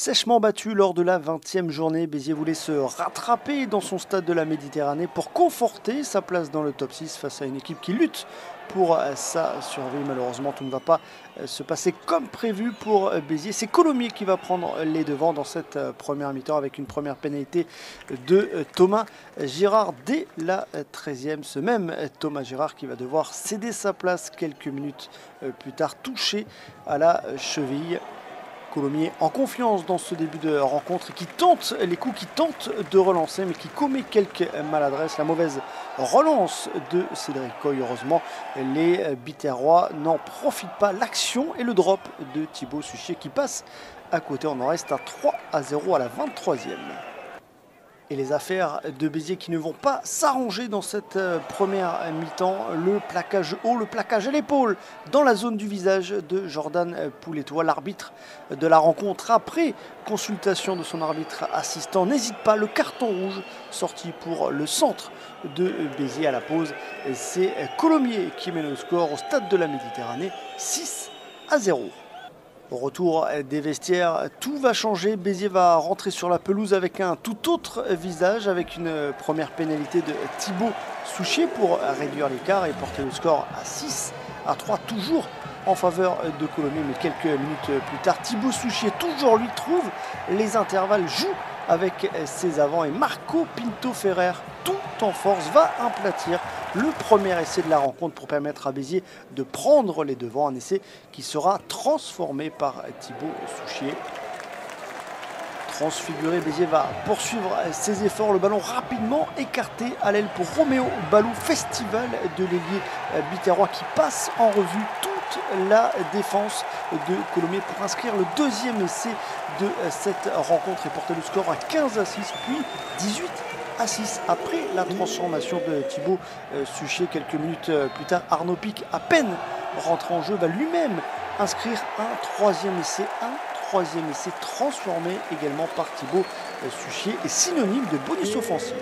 Sèchement battu lors de la 20e journée, Béziers voulait se rattraper dans son stade de la Méditerranée pour conforter sa place dans le top 6 face à une équipe qui lutte pour sa survie. Malheureusement, tout ne va pas se passer comme prévu pour Béziers. C'est Colomiers qui va prendre les devants dans cette première mi-temps avec une première pénalité de Thomas Girard dès la 13e. Ce même Thomas Girard qui va devoir céder sa place quelques minutes plus tard, touché à la cheville. Colomiers en confiance dans ce début de rencontre et qui tente les coups, qui tente de relancer mais qui commet quelques maladresses. La mauvaise relance de Cédric Coy, heureusement les Biterrois n'en profitent pas. L'action et le drop de Thibaut Suchier qui passe à côté. On en reste à 3-0 à la 23e. Et les affaires de Béziers qui ne vont pas s'arranger dans cette première mi-temps. Le plaquage haut, le plaquage à l'épaule dans la zone du visage de Jordan Poulettois. L'arbitre de la rencontre, après consultation de son arbitre assistant, n'hésite pas. Le carton rouge sorti pour le centre de Béziers à la pause. C'est Colomiers qui mène le score au stade de la Méditerranée, 6-0. Au retour des vestiaires, tout va changer. Béziers va rentrer sur la pelouse avec un tout autre visage, avec une première pénalité de Thibaut Suchier pour réduire l'écart et porter le score à 6-3, toujours en faveur de Colomiers. Mais quelques minutes plus tard, Thibaut Suchier, toujours lui, trouve les intervalles, joue avec ses avants et Marco Pinto Ferrer, tout en force, va aplatir le premier essai de la rencontre pour permettre à Béziers de prendre les devants. Un essai qui sera transformé par Thibaut Suchier. Transfiguré, Béziers va poursuivre ses efforts. Le ballon rapidement écarté à l'aile pour Roméo Balou. Festival de l'ailier biterrois qui passe en revue toute la défense de Colomiers pour inscrire le deuxième essai de cette rencontre et porter le score à 15-6 puis 18-6 après la transformation de Thibaut Suchier. Quelques minutes plus tard, Arnaud Pic, à peine rentré en jeu, va lui-même inscrire un troisième essai transformé également par Thibaut Suchier et synonyme de bonus offensif.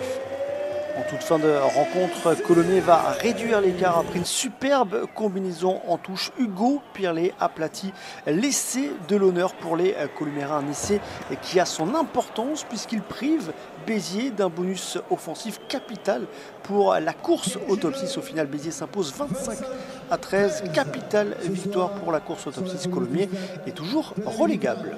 En toute fin de rencontre, Colomiers va réduire l'écart après une superbe combinaison en touche. Hugo Pirlet aplatit l'essai de l'honneur pour les Colomiérains. Un essai qui a son importance puisqu'il prive Béziers d'un bonus offensif capital pour la course au top 6. Au final, Béziers s'impose 25-13. Capitale victoire pour la course au top 6. Colomiers est toujours relégable.